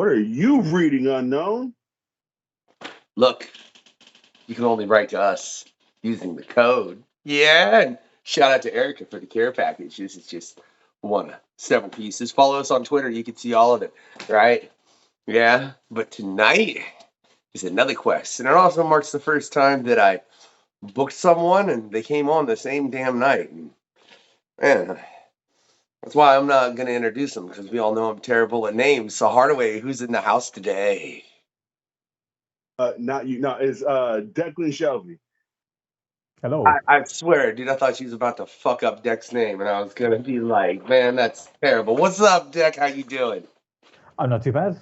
What are you reading, unknown? Look, you can only write to us using the code. Yeah, and shout out to Erica for the care package. This is just one of several pieces. Follow us on Twitter. You can see all of it, right? Yeah, but tonight is another quest. And it also marks the first time that I booked someone and they came on the same damn night. And, man, that's why I'm not going to introduce them, because we all know I'm terrible at names. So, Hardaway, who's in the house today? Not you. No, it's Declan Shalvey. Hello. I swear, dude, I thought she was about to fuck up Deck's name, and I was going to be like, man, that's terrible. What's up, Deck? How you doing? I'm not too bad.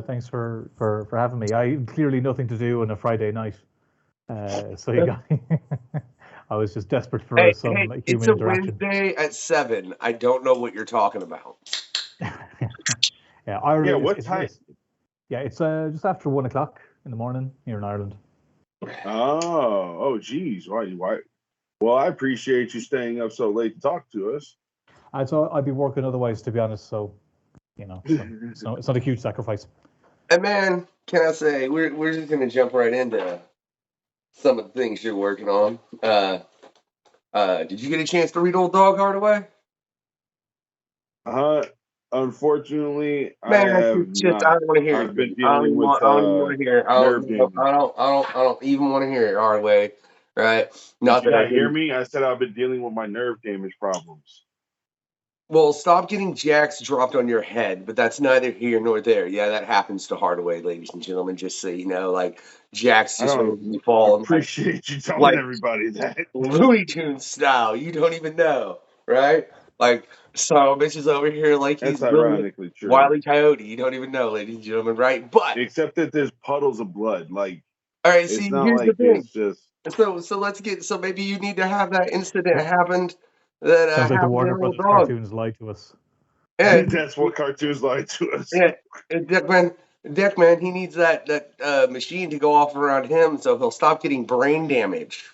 Thanks for having me. I clearly nothing to do on a Friday night. So you got me. I was just desperate for some human it's a interaction. Wednesday at 7. I don't know what you're talking about. Yeah, Ireland. Yeah, what time? It's just after 1 o'clock in the morning here in Ireland. Oh, geez. Why? Well, I appreciate you staying up so late to talk to us. I thought I'd be working otherwise, to be honest. So, it's not a huge sacrifice. And man, can I say, we're just gonna jump right into some of the things you're working on. Did you get a chance to read Old Dog Hardaway? Unfortunately, man, I have just, I don't want to hear I've it. been dealing with nerve damage. I don't even want to hear it, Hardaway. Right? Not Did you hear me? I said I've been dealing with my nerve damage problems. Well, stop getting jacks dropped on your head, but that's neither here nor there. Yeah, that happens to Hardaway, ladies and gentlemen. Just so you know, like jacks just fall. I appreciate you telling everybody that. Looney Tunes style. You don't even know, right? Like, so bitch is over here like he's ironically true. Wile E. Coyote. You don't even know, ladies and gentlemen, right? But except that there's puddles of blood. Like, all right, see, here's the thing. It's just so let's get. So maybe you need to have that incident happened. That sounds like the Warner Brothers cartoons lied to us. Yeah, that's what cartoons lied to us. Yeah, Deckman, he needs that machine to go off around him, so he'll stop getting brain damage.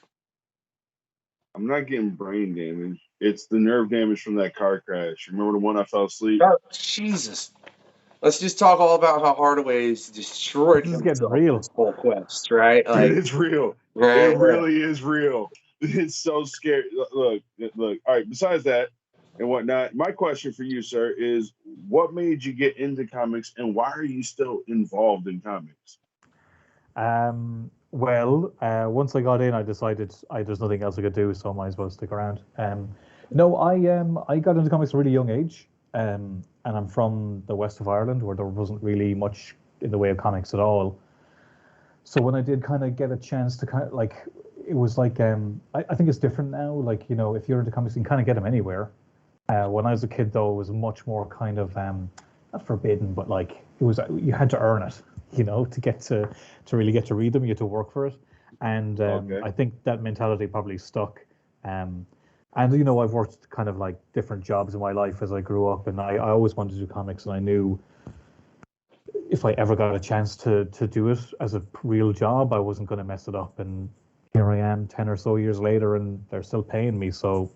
I'm not getting brain damage. It's the nerve damage from that car crash. Remember the one I fell asleep? Oh, Jesus. Let's just talk all about how Hardaway's destroyed himself. This is getting real. This whole quest, right? Like, dude, it's real. Right, it really is real. It's so scary. Look. All right, besides that and whatnot, my question for you, sir, is what made you get into comics and why are you still involved in comics? Well, once I got in, I decided there's nothing else I could do, so I might as well stick around. No, I got into comics at a really young age, and I'm from the west of Ireland, where there wasn't really much in the way of comics at all. So when I did kind of get a chance to kind of like, it was like, I think it's different now. Like, if you're into comics, you can kind of get them anywhere. When I was a kid, though, it was much more kind of not forbidden, but like it was, you had to earn it, to get to really get to read them. You had to work for it, and I think that mentality probably stuck. And I've worked kind of like different jobs in my life as I grew up, and I always wanted to do comics, and I knew if I ever got a chance to do it as a real job, I wasn't going to mess it up. And here I am 10 or so years later, and they're still paying me. So,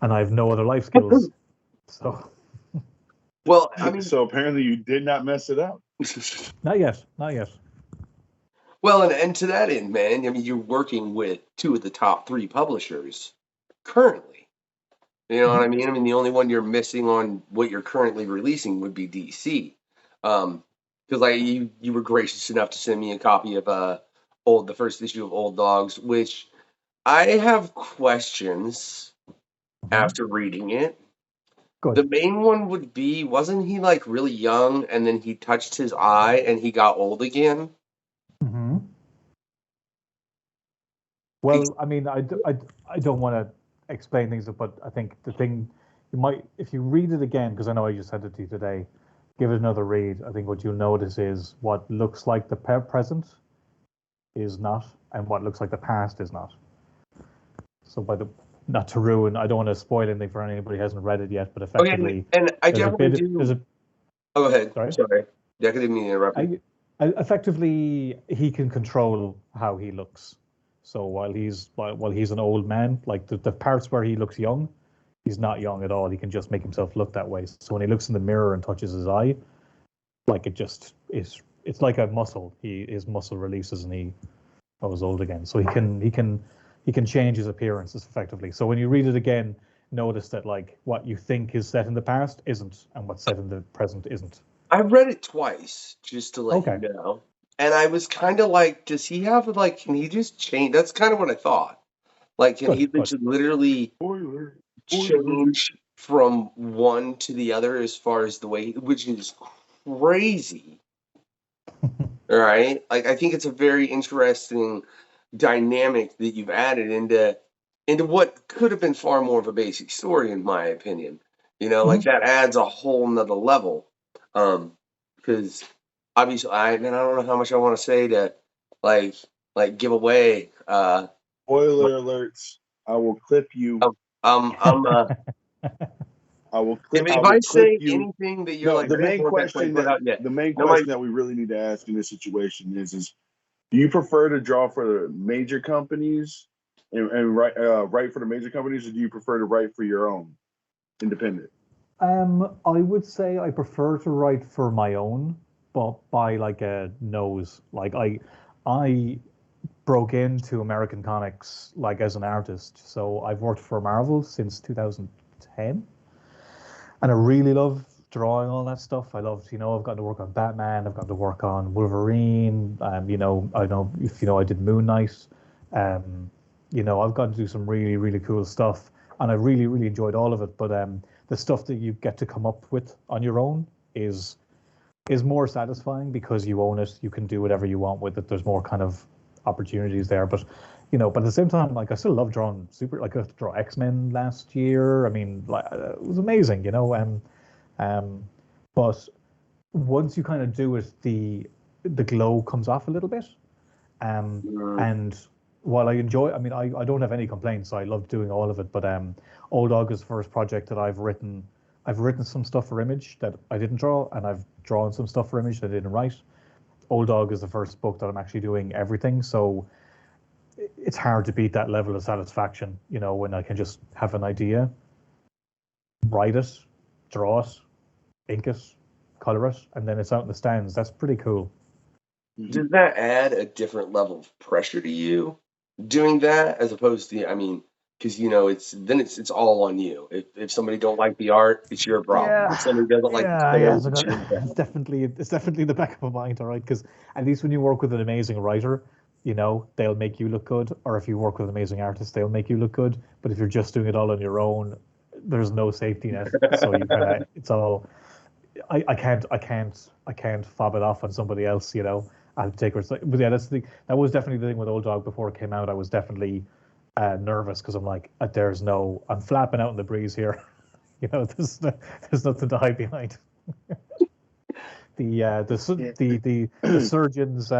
and I have no other life skills. So, well, I mean, so apparently you did not mess it up. Not yet. Well, and to that end, man, I mean, you're working with 2 of the top 3 publishers currently. You know what I mean? I mean, the only one you're missing on what you're currently releasing would be DC. Because like you were gracious enough to send me a copy of the first issue of Old Dogs, which I have questions after reading it. Good. The main one would be, wasn't he like really young and then he touched his eye and he got old again? Mm-hmm. Well, I mean, I don't want to explain things, but I think the thing you might, if you read it again, because I know I just sent it to you today, give it another read. I think what you'll notice is what looks like the present is not, and what looks like the past is not. So not to ruin, I don't want to spoil anything for anybody who hasn't read it yet, but effectively, and I definitely do. Oh, go ahead. Sorry. I didn't mean to interrupt you. Effectively, he can control how he looks. So while he's an old man, like the parts where he looks young, he's not young at all. He can just make himself look that way. So when he looks in the mirror and touches his eye, like it just is. It's like a muscle. His muscle releases and he goes old again. So he can change his appearances effectively. So when you read it again, notice that like what you think is set in the past isn't, and what's set in the present isn't. I read it twice just to let you Okay. know, and I was kind of like, does he have like? Can he just change? That's kind of what I thought. Like, can he Good. literally Spoiler. change from one to the other as far as the way, which is crazy. All right, like I think it's a very interesting dynamic that you've added into what could have been far more of a basic story, in my opinion. You know, like that adds a whole nother level. Because obviously, I don't know how much I want to say to like give away. Spoiler alerts. I will clip you. I'm I will clip. I if will I clip say you. anything that you're No, like, I haven't read that quite put out yet. the main No, my question that we really need to ask in this situation is do you prefer to draw for the major companies and write for the major companies, or do you prefer to write for your own independent? I would say I prefer to write for my own, but by like a nose. Like I broke into American comics like as an artist. So I've worked for Marvel since 2010, and I really love drawing all that stuff. I loved, I've gotten to work on Batman, I've gotten to work on Wolverine. I know if I did Moon Knight. Um, I've gotten to do some really, really cool stuff, and I really, really enjoyed all of it. But the stuff that you get to come up with on your own is more satisfying because you own it. You can do whatever you want with it. There's more kind of opportunities there. But at the same time, like I still love drawing like I draw X-Men last year. I mean, like it was amazing, but once you kind of do it, the glow comes off a little bit. And while I enjoy, I mean, I don't have any complaints. I love doing all of it. But Old Dog is the first project that I've written. I've written some stuff for Image that I didn't draw, and I've drawn some stuff for Image that I didn't write. Old Dog is the first book that I'm actually doing everything. So it's hard to beat that level of satisfaction, when I can just have an idea, write it, draw it, ink it, color it, and then it's out in the stands. That's pretty cool. Does that add a different level of pressure to you doing that as opposed to, I mean, because it's all on you. If somebody don't like the art, it's your problem. If somebody doesn't like the story, it's your problem. It's definitely in the back of my mind, all right. Because at least when you work with an amazing writer, they'll make you look good. Or if you work with an amazing artist, they'll make you look good. But if you're just doing it all on your own, there's no safety net. So you kind of, it's all. I can't fob it off on somebody else. I have to take responsibility. But yeah, that was definitely the thing with Old Dog before it came out. I was definitely nervous because I'm like, I'm flapping out in the breeze here. There's nothing to hide behind. The surgeons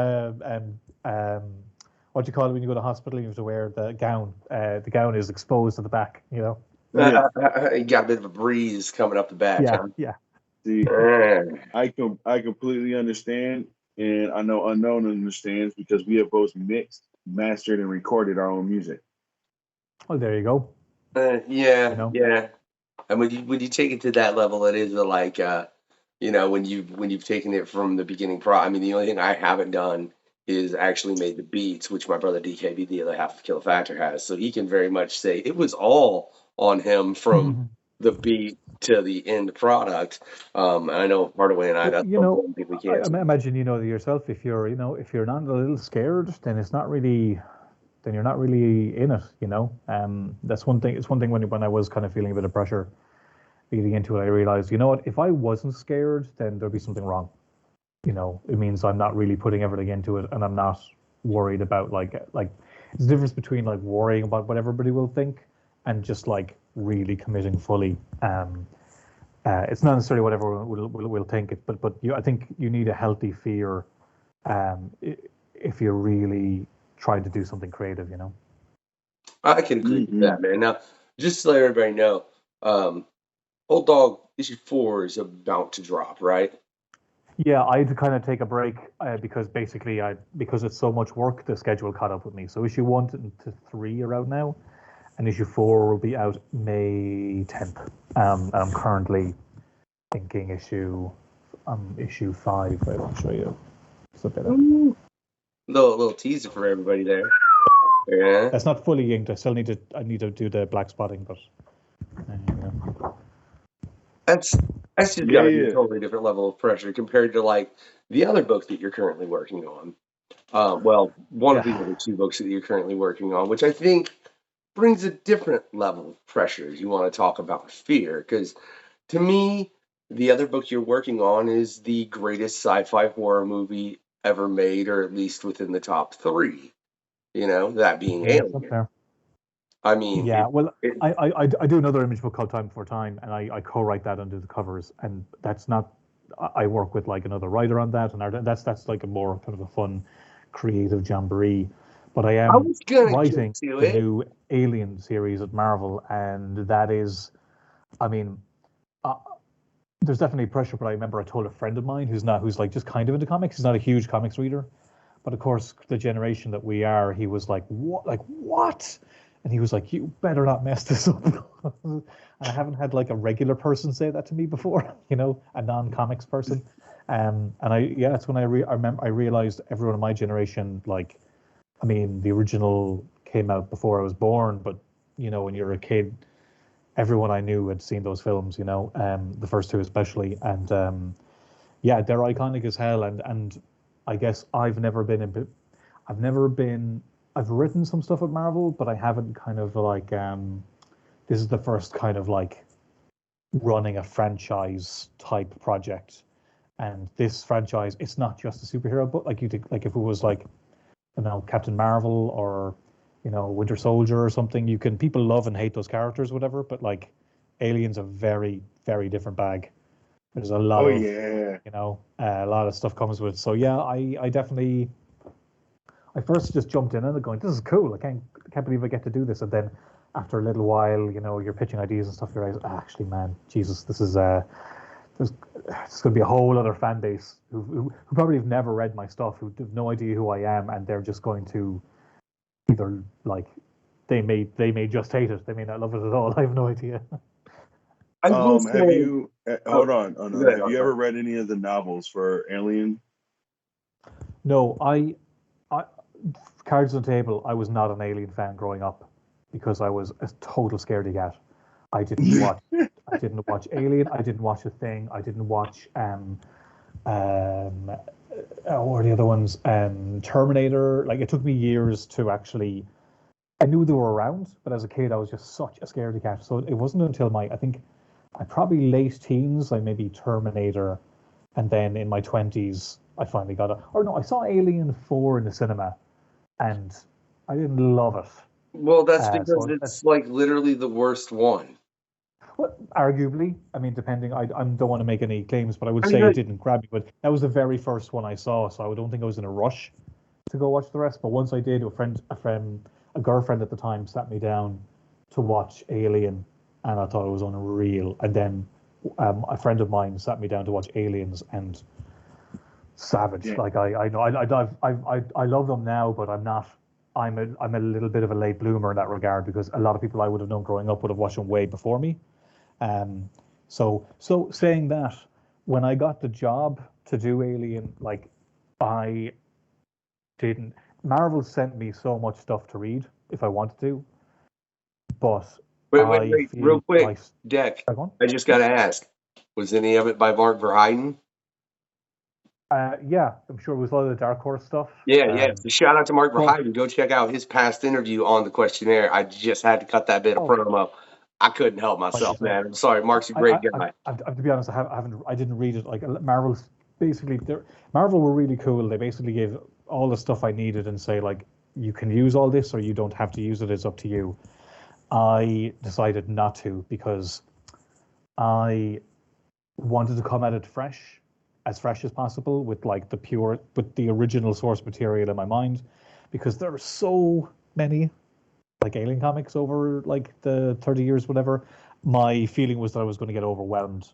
what do you call it when you go to hospital? You have to wear the gown. The gown is exposed at the back. You got a bit of a breeze coming up the back. Yeah, huh? yeah. See, I completely understand, and I know Unknown understands because we have both mixed, mastered, and recorded our own music. Oh, there you go. Yeah. And when you take it to that level, it is like when you've taken it from the beginning. I mean, the only thing I haven't done is actually made the beats, which my brother DKB, the other half of Kill Factor, has. So he can very much say it was all on him from the beat to the end product. And I know Hardaway and I, that's one thing we can't. I imagine yourself. If you're not a little scared, then it's not really. Then you're not really in it. That's one thing. It's one thing when I was kind of feeling a bit of pressure leading into it, I realized, if I wasn't scared, then there'd be something wrong. It means I'm not really putting everything into it, and I'm not worried about like it's the difference between like worrying about what everybody will think and just like really committing fully. It's not necessarily what everyone will think it, but I think you need a healthy fear if you're really trying to do something creative. I can agree with that, man. Now, just to let everybody know, Old Dog issue 4 is about to drop, right? Yeah, I had to kind of take a break because basically because it's so much work, the schedule caught up with me. So issue 1 to 3 are out now, and issue 4 will be out May 10th. I'm currently thinking issue issue 5. Wait, I'll show you. It's a bit of... little teaser for everybody there. Yeah. That's not fully inked. I need to do the black spotting, but That's just got to be a totally different level of pressure compared to like the other book that you're currently working on. One of the other 2 books that you're currently working on, which I think brings a different level of pressure. You want to talk about fear, because to me, the other book you're working on is the greatest sci-fi horror movie ever made, or at least within the top 3. You know, that being Alien. I mean, I do another image book called Time Before Time, and I co-write that and do the covers, and that's not. I work with like another writer on that, and that's like a more kind of a fun, creative jamboree. But I am writing the new Alien series at Marvel, and that is, I mean, there's definitely pressure. But I remember I told a friend of mine who's like just kind of into comics. He's not a huge comics reader, but of course the generation that we are, he was like, what? And he was like, you better not mess this up. And I haven't had like a regular person say that to me before, you know, a non-comics person. And that's when I realized everyone in my generation, like, I mean, the original came out before I was born, but, you know, when you're a kid, everyone I knew had seen those films, you know, the first 2 especially. And they're iconic as hell. And I guess I've written some stuff at Marvel, but I haven't kind of like, this is the first kind of like running a franchise type project. And this franchise, it's not just a superhero book. Like if it was like, you know, Captain Marvel or, you know, Winter Soldier or something, people love and hate those characters, whatever. But like Alien's a very, very different bag. There's a lot of, you know, a lot of stuff comes with it. So yeah, I definitely, I first just jumped in and going, this is cool. I can't believe I get to do this. And then after a little while, you know, you're pitching ideas and stuff. You're like, actually, man, Jesus, this is there's going to be a whole other fan base who probably have never read my stuff, who have no idea who I am, and they're just going to either like they may just hate it, they may not love it at all. I have no idea. Have you hold on? Have you ever read any of the novels for Alien? No, I cards on the table. I was not an Alien fan growing up because I was a total scaredy cat. I didn't watch Alien. I didn't watch A Thing. I didn't watch what are the other ones? Terminator. Like, it took me years to actually. I knew they were around, but as a kid, I was just such a scaredy cat. So it wasn't until I think I probably late teens, like maybe Terminator, and then in my 20s, I finally got it. Or no, I saw Alien 4 in the cinema, and I didn't love it. Well, that's because it's like literally the worst one. Well, arguably, I mean, depending. I don't want to make any claims, but I would say it didn't grab me. But that was the very first one I saw, so I don't think I was in a rush to go watch the rest. But once I did, a girlfriend at the time sat me down to watch Alien, and I thought it was unreal. And then a friend of mine sat me down to watch Aliens, and savage. Yeah. Like I know I love them now, but I'm not. I'm a little bit of a late bloomer in that regard, because a lot of people I would have known growing up would have watched them way before me. So saying that, when I got the job to do Alien, like, I didn't. Marvel sent me so much stuff to read if I wanted to, but wait, real quick, Deck. I just got to ask: was any of it by Mark Verheiden? Yeah, I'm sure it was a lot of the Dark Horse stuff. Yeah. So shout out to Mark Verheiden. Go check out his past interview on the Questionnaire. I just had to cut that bit of promo. I couldn't help myself, man. I'm sorry. Mark's a great guy. To be honest, I didn't read it. Like, Marvel were really cool. They basically gave all the stuff I needed and say, like, you can use all this or you don't have to use it. It's up to you. I decided not to, because I wanted to come at it as fresh as possible, with the original source material in my mind, because there are so many like Alien comics over like the 30 years, whatever. My feeling was that I was going to get overwhelmed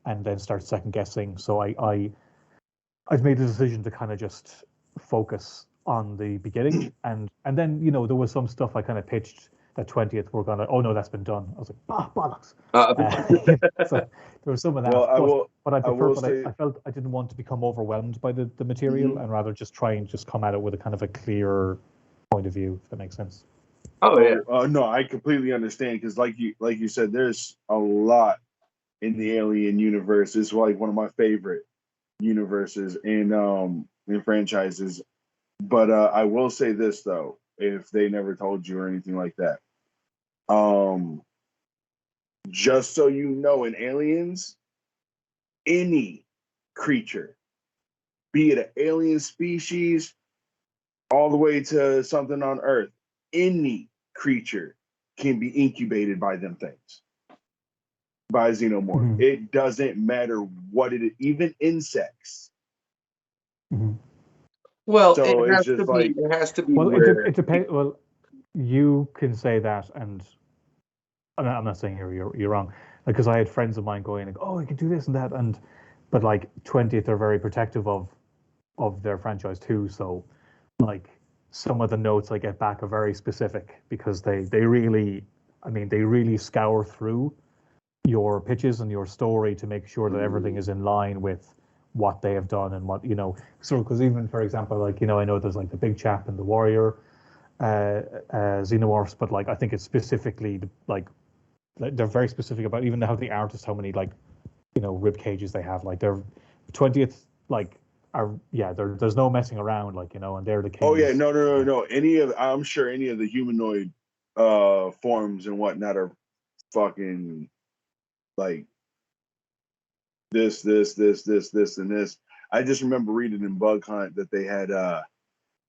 and then start second guessing. So I've made the decision to kind of just focus on the beginning, and then, you know, there was some stuff I kind of pitched the 20th we're gonna. Oh no, that's been done. I was like, bollocks. So there was some of that. Well, but I prefer. But say, I felt I didn't want to become overwhelmed by the material, and rather just try and just come at it with a kind of a clear point of view. If that makes sense. Oh yeah. No, I completely understand because, like you said, there's a lot in the Alien universe. It's like one of my favorite universes in franchises. But I will say this though, if they never told you or anything like that, just so you know, in Aliens, any creature, be it an alien species, all the way to something on Earth, any creature can be incubated by them things, by xenomorph. Mm-hmm. It doesn't matter what it is, even insects. Mm-hmm. Well, So it it's has just to like, be. It has to be. Well, where it depends. Well, you can say that, and I'm not saying you're wrong, because I had friends of mine going like, oh, I can do this and that, but like 20th are very protective of their franchise too. So like some of the notes I get back are very specific because they really, I mean, they really scour through your pitches and your story to make sure that everything is in line with what they have done and what, you know. So because even for example, like, you know, I know there's like the big chap and the warrior xenomorphs, but like I think it's specifically like they're very specific about even how the artists, how many like, you know, rib cages they have. Like they're 20th like are, yeah, there's no messing around, like, you know, and they're the kings. oh yeah, no. I'm sure any of the humanoid forms and whatnot are fucking like this, and this. I just remember reading in Bug Hunt that they had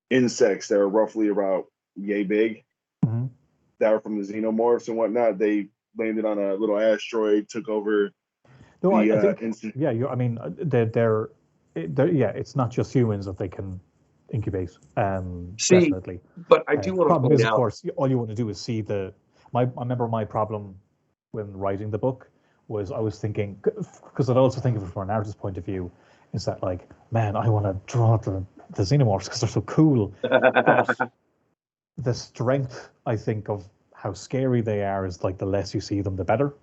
insects that are roughly about yay big, that were from the xenomorphs and whatnot. They landed on a little asteroid, took over. No, I think yeah. I mean, they're yeah. It's not just humans that they can incubate. See, definitely. but I do want to problem point is, out. of course, all you want to do is see the. I remember my problem when writing the book was I was thinking, because I'd also think of it from an artist's point of view, is that like, man, I want to draw the xenomorphs because they're so cool. But the strength, I think, of how scary they are is like the less you see them, the better.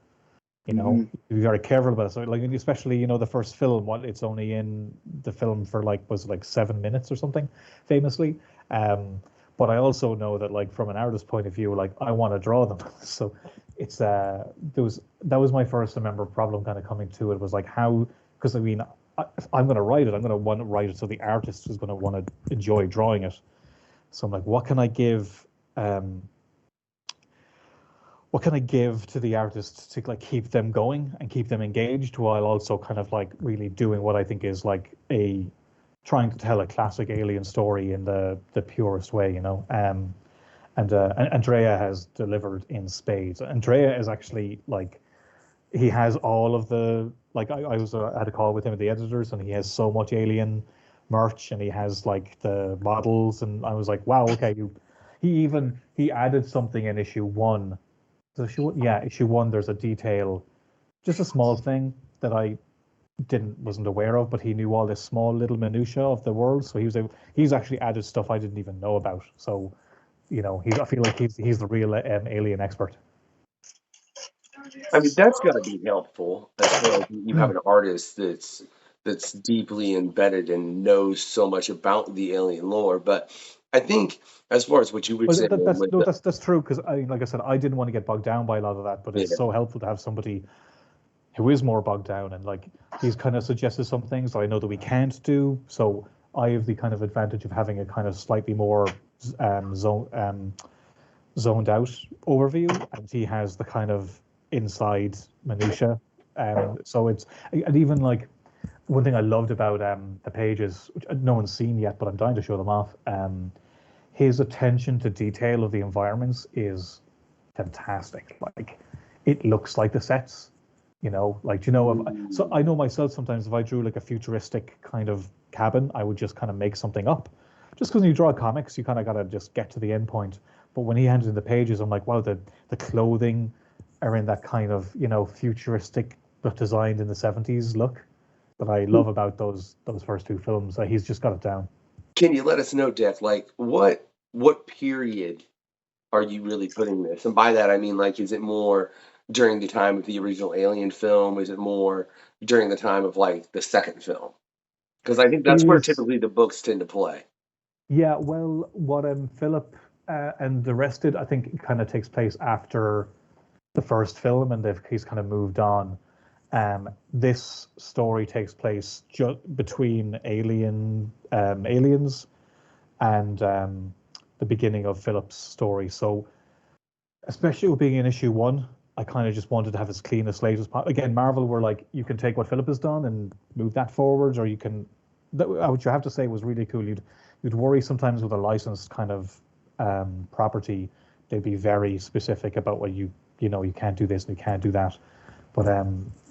You know, be very careful about it. So, like, especially, you know, the first film, it's only in the film for like, was it like 7 minutes or something, famously. But I also know that, like, from an artist's point of view, like, I want to draw them. So it's that was my first, I remember, problem kind of coming to it was like how, because I mean, I'm going to write it. I'm going to want to write it so the artist is going to want to enjoy drawing it. So I'm like, what can I give? What can I give to the artists to like keep them going and keep them engaged while also kind of like really doing what I think is like trying to tell a classic alien story in the purest way, you know. And Andrea has delivered in spades. Andrea is actually like, he has all of the, like, I had a call with him at the editors, and he has so much alien merch, and he has like the models, and I was like, wow, okay. He added something in issue 1. So issue 1, there's a detail, just a small thing that I wasn't aware of, but he knew all this small little minutia of the world. So he's actually added stuff I didn't even know about. So, you know, I feel like he's the real alien expert. I mean, that's got to be helpful as far as you have an artist that's deeply embedded and knows so much about the alien lore. But I think, as far as what you would say, that's true, because like I said, I didn't want to get bogged down by a lot of that, but it's so helpful to have somebody who is more bogged down, and like he's kind of suggested some things that I know that we can't do. So I have the kind of advantage of having a kind of slightly more zoned out overview, and he has the kind of inside minutia. So it's, and even like one thing I loved about the pages, which no one's seen yet, but I'm dying to show them off. His attention to detail of the environments is fantastic. Like, it looks like the sets, you know, like, you know, so I know myself sometimes if I drew like a futuristic kind of cabin, I would just kind of make something up. Just because when you draw comics, you kind of got to just get to the end point. But when he handed in the pages, I'm like, wow, the clothing are in that kind of, you know, futuristic but designed in the 70s look that I love about those first 2 films. He's just got it down. Can you let us know, Def, like what period are you really putting this? And by that I mean, like, is it more during the time of the original Alien film? Is it more during the time of like the second film? Because I think that's It where is. typically the books tend to play. Yeah, well, what Philip and the rest did, I think, it kind of takes place after the first film, and he's kind of moved on. This story takes place between aliens and the beginning of Philip's story. So, especially with being in issue one, I kind of just wanted to have as clean a slate as possible. Again, Marvel were like, you can take what Philip has done and move that forwards, or you can. What you have to say was really cool. You'd worry sometimes with a licensed kind of property, they'd be very specific about what you can't do this and you can't do that. But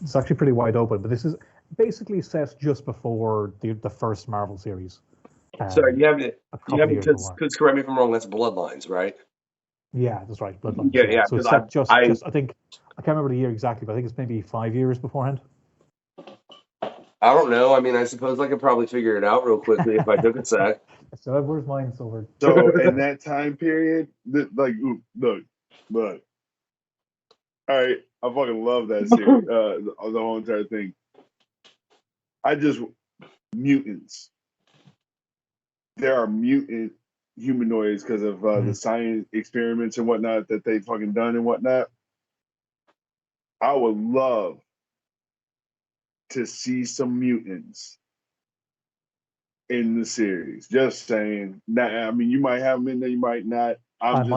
it's actually pretty wide open. But this is basically set just before the first Marvel series. Sorry, you have to because correct me if I'm wrong. That's Bloodlines, right? Yeah, that's right. Bloodlines. Yeah. So it's set just I think I can't remember the year exactly, but I think it's maybe 5 years beforehand. I don't know. I mean, I suppose I could probably figure it out real quickly if I took a sec. So where's mine? So in that time period, look. All right, I fucking love that series, the whole entire thing. Mutants. There are mutant humanoids because of the science experiments and whatnot that they fucking done and whatnot. I would love to see some mutants in the series. Just saying. Now, I mean, you might have them in there, you might not. I'm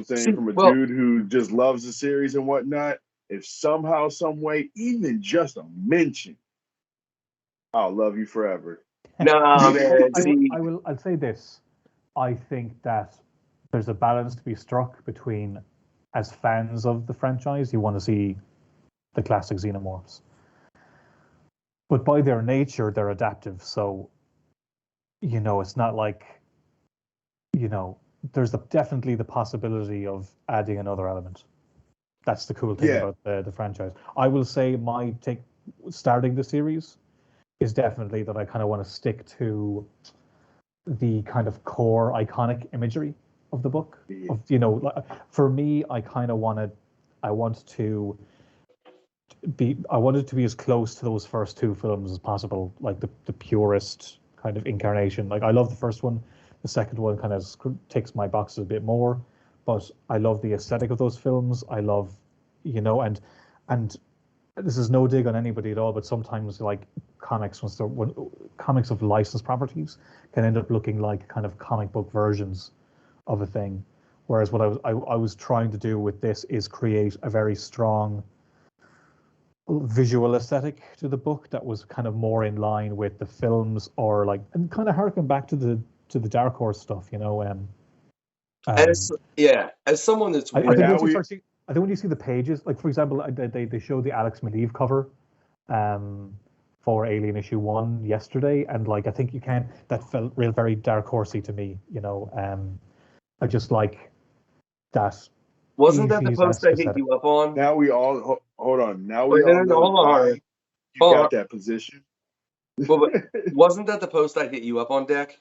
saying from a dude who just loves the series and whatnot, if somehow, some way, even just a mention, I'll love you forever. No, man. I'll say this. I think that there's a balance to be struck between, as fans of the franchise, you want to see the classic xenomorphs. But by their nature, they're adaptive. So, it's not like, there's definitely the possibility of adding another element. That's the cool thing about the franchise. I will say my take starting the series is definitely that I kind of want to stick to the kind of core iconic imagery of the book. For me, I wanted to be as close to those first two films as possible, like the purest kind of incarnation. Like, I love the first one. The second one kind of ticks my boxes a bit more, but I love the aesthetic of those films. I love, and this is no dig on anybody at all, but sometimes like comics, when comics of licensed properties can end up looking like kind of comic book versions of a thing. Whereas what I was trying to do with this is create a very strong visual aesthetic to the book that was kind of more in line with the films, or like, and kind of harken back to the Dark Horse stuff, As someone that's I think when you see the pages, like for example, they showed the Alex Maleev cover for Alien issue 1 yesterday, and like I think that felt very Dark Horsey to me. I just like that. Wasn't that the post I hit you up on? Now we all hold on. Now we all know why you got that position. Well, but wasn't that the post I hit you up on, Deck?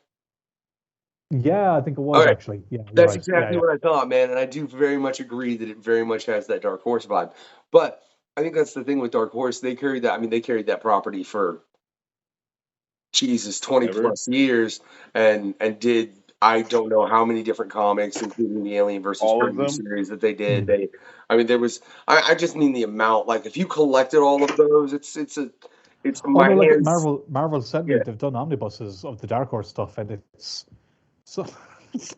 Yeah, I think it was actually. Yeah, that's exactly what I thought, man. And I do very much agree that it very much has that Dark Horse vibe. But I think that's the thing with Dark Horse. They carried that property for 20 plus years, and did I don't know how many different comics, including the Alien versus Predator series that they did. There was. I just mean the amount. Like, if you collected all of those, it's my hands. Marvel sent me. They've done omnibuses of the Dark Horse stuff, and it's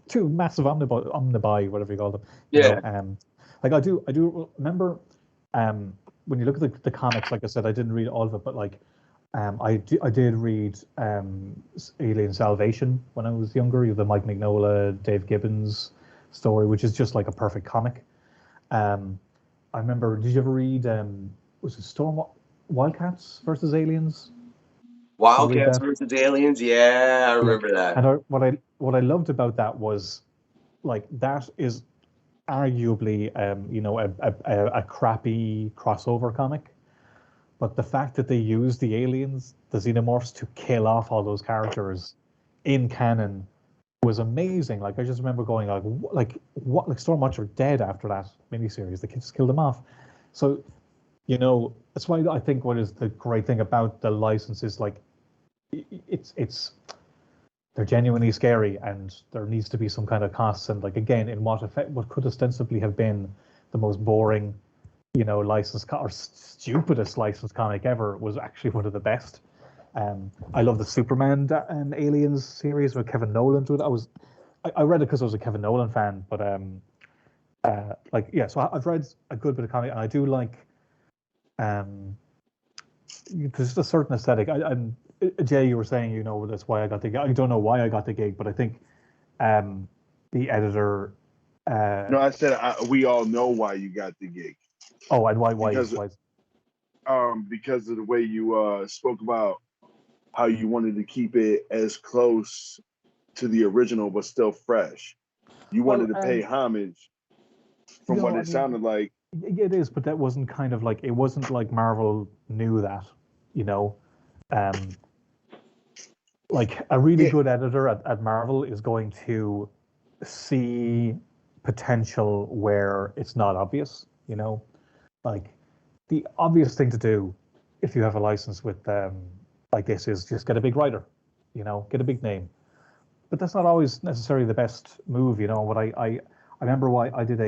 two massive omnibuy, whatever you call them. Like I do remember when you look at the comics. Like I said, I didn't read all of it, but like I did read Alien Salvation when I was younger. You have the Mike Mignola, Dave Gibbons story, which is just like a perfect comic. I remember. Did you ever read? Was it Wildcats versus Aliens? Wildcats versus Aliens, I remember that. And what I loved about that was, like, that is arguably a crappy crossover comic, but the fact that they used the aliens, the xenomorphs, to kill off all those characters in canon was amazing. Like I just remember going like what like so much are dead after that miniseries. The kids killed them off. So that's why I think what is the great thing about the license is like it's they're genuinely scary, and there needs to be some kind of costs. And like again, in what could ostensibly have been the most boring, license or stupidest license comic ever was actually one of the best. I love the Superman and Aliens series with Kevin Nolan to it. I read it because I was a Kevin Nolan fan, but so I've read a good bit of comic, and I do like there's just a certain aesthetic. Jay, you were saying, that's why I got the gig. I don't know why I got the gig, but I think the editor. No, I said we all know why you got the gig. Oh, and why? Because of the way you spoke about how you wanted to keep it as close to the original, but still fresh. You wanted to pay homage from what it sounded like. It is, but that wasn't kind of like, it wasn't like Marvel knew that, like a really good editor at Marvel is going to see potential where it's not obvious, like the obvious thing to do if you have a license with like this is just get a big writer, get a big name. But that's not always necessarily the best move, What I remember why I did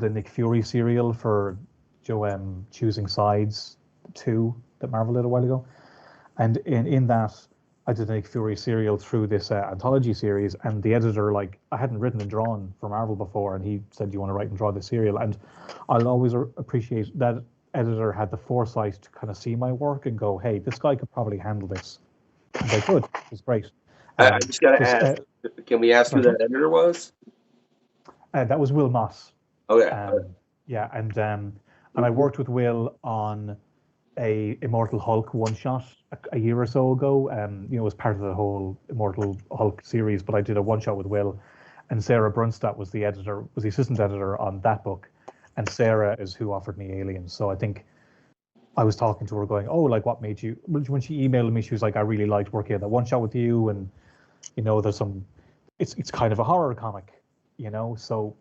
a Nick Fury serial for Choosing Sides 2 that Marvel did a while ago. And in that, I did a Nick Fury serial through this anthology series, and the editor, like, I hadn't written and drawn for Marvel before, and he said, "Do you want to write and draw this serial?" And I'll always appreciate that editor had the foresight to kind of see my work and go, "Hey, this guy could probably handle this." And they could. It was great. I just got to ask, can we ask who that editor was? That was Will Moss. Okay. Yeah, and I worked with Will on a Immortal Hulk one shot a year or so ago. It was part of the whole Immortal Hulk series, but I did a one shot with Will, and Sarah Brunstad was the assistant editor on that book, and Sarah is who offered me Aliens. So I think I was talking to her, going, "Oh, like what made you?" When she emailed me, she was like, "I really liked working on that one shot with you, and there's some, it's kind of a horror comic, so."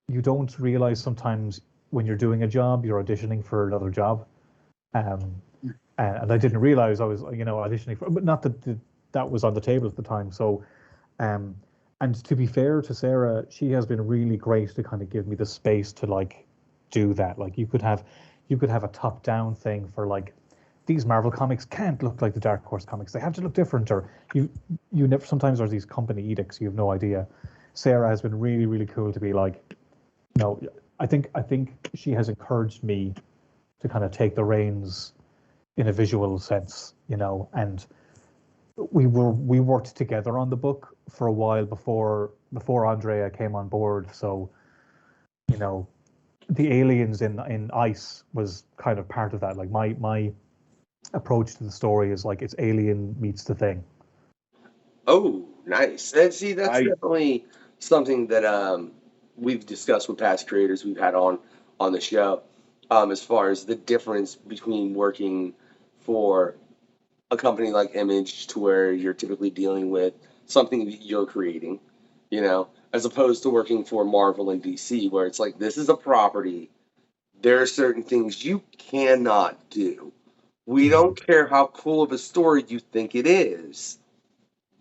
You don't realize sometimes when you're doing a job, you're auditioning for another job. And I didn't realize I was, auditioning for, but not that was on the table at the time. So, and to be fair to Sarah, she has been really great to kind of give me the space to like do that. Like you could have a top down thing for like, these Marvel comics can't look like the Dark Horse comics. They have to look different, or you never, sometimes there's these company edicts, you have no idea. Sarah has been really, really cool to be like, no, I think she has encouraged me to kind of take the reins in a visual sense, and we worked together on the book for a while before Andrea came on board. So, the aliens in Ice was kind of part of that. Like my approach to the story is like it's Alien meets The Thing. Oh, nice. And see, that's definitely something that we've discussed with past creators we've had on the show, as far as the difference between working for a company like Image, to where you're typically dealing with something that you're creating, as opposed to working for Marvel and DC, where it's like, this is a property. There are certain things you cannot do. We don't care how cool of a story you think it is.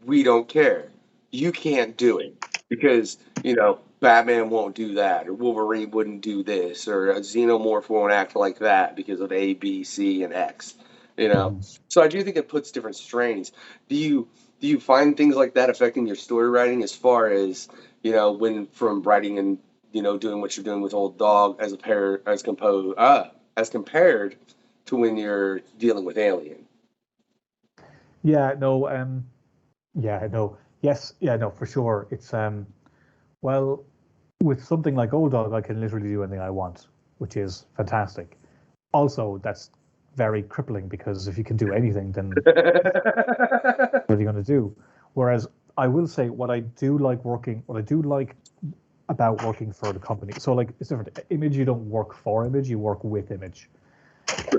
We don't care. You can't do it because, Batman won't do that, or Wolverine wouldn't do this, or a Xenomorph won't act like that because of A, B, C, and X. So I do think it puts different strains. Do you find things like that affecting your story writing, as far as when from writing and doing what you're doing with Old Dog as compared to when you're dealing with Alien? Yeah, no, yes, yeah, no, for sure. It's well, with something like Old Dog, I can literally do anything I want, which is fantastic. Also, that's very crippling, because if you can do anything, then what are you going to do? Whereas I will say what I do like about working for the company. So like, it's different. Image, you don't work for Image, you work with Image.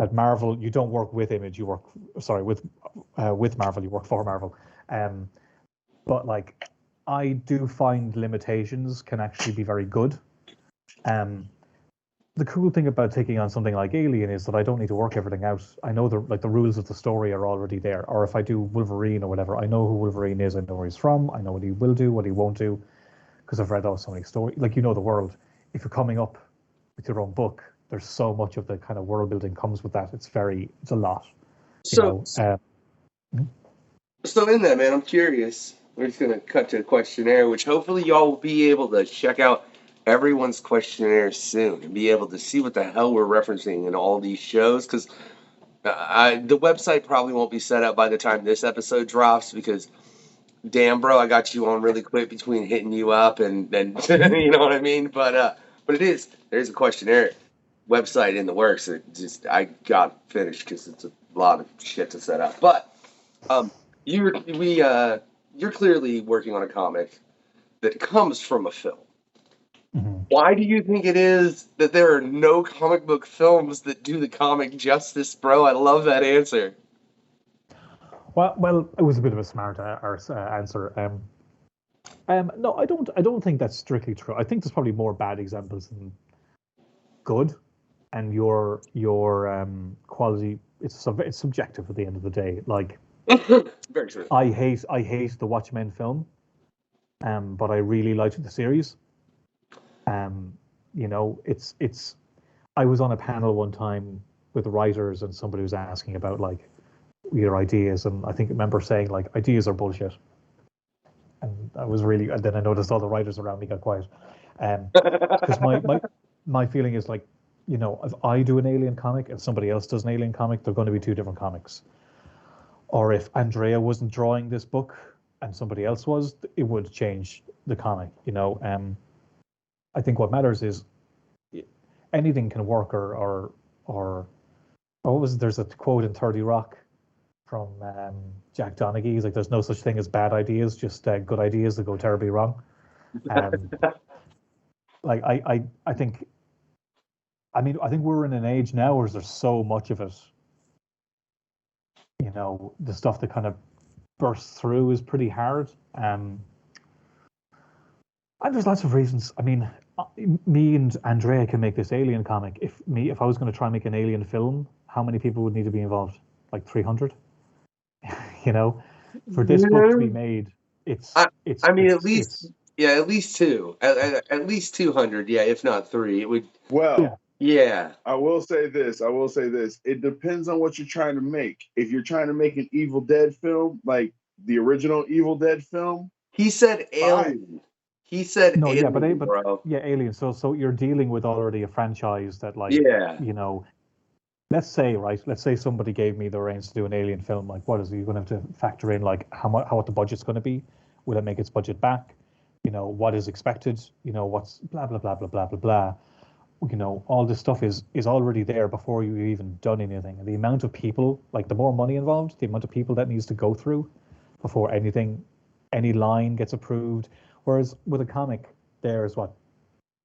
At Marvel, you don't work with Image, you work, with Marvel, you work for Marvel. but like I do find limitations can actually be very good. The cool thing about taking on something like Alien is that I don't need to work everything out. I know the rules of the story are already there. Or if I do Wolverine or whatever, I know who Wolverine is. I know where he's from. I know what he will do, what he won't do, because I've read so many stories. Like, you know the world. If you're coming up with your own book, there's so much of the kind of world building comes with that. It's a lot. So in that, man, I'm curious. We're just gonna cut to a questionnaire, which hopefully y'all will be able to check out everyone's questionnaire soon and be able to see what the hell we're referencing in all these shows. Because the website probably won't be set up by the time this episode drops. Because damn, bro, I got you on really quick between hitting you up and you know what I mean. But there's a questionnaire website in the works. I got finished because it's a lot of shit to set up. But you're clearly working on a comic that comes from a film. Why do you think it is that there are no comic book films that do the comic justice, bro? I love that answer. Well, it was a bit of a smart answer. No, I don't think that's strictly true. I think there's probably more bad examples than good, and your quality it's subjective at the end of the day. Like, very true. I hate the Watchmen film, but I really liked the series. You know, it's. I was on a panel one time with writers, and somebody was asking about like your ideas, and I remember saying like ideas are bullshit. And I was really, and then I noticed all the writers around me got quiet. Because my feeling is like, you know, if I do an Alien comic and somebody else does an Alien comic, they're going to be two different comics. Or if Andrea wasn't drawing this book and somebody else was, it would change the comic. You know, I think what matters is anything can work. Or what was it? There's a quote in 30 Rock from Jack Donaghy. He's like, "There's no such thing as bad ideas, just good ideas that go terribly wrong." Like I think, I think we're in an age now where there's so much of it. You know, the stuff that kind of bursts through is pretty hard. And there's lots of reasons. I mean, me and Andrea can make this Alien comic. If I was going to try and make an Alien film, how many people would need to be involved? Like 300. You know, for this book to be made, at least two, at least 200, yeah, if not 3. It would. Well, yeah. I will say this. It depends on what you're trying to make. If you're trying to make an Evil Dead film, like the original Evil Dead film, he said Alien. He said no, Alien, but bro. Yeah, Alien. So you're dealing with already a franchise that, like, you know. Let's say somebody gave me the reins to do an Alien film. Like, what is it? You're going to have to factor in like what the budget's going to be. Will it make its budget back? You know, what is expected? You know, what's blah blah blah blah blah blah blah. You know, all this stuff is already there before you've even done anything. And the amount of people, like the more money involved, the amount of people that needs to go through before any line gets approved. Whereas with a comic, there's what?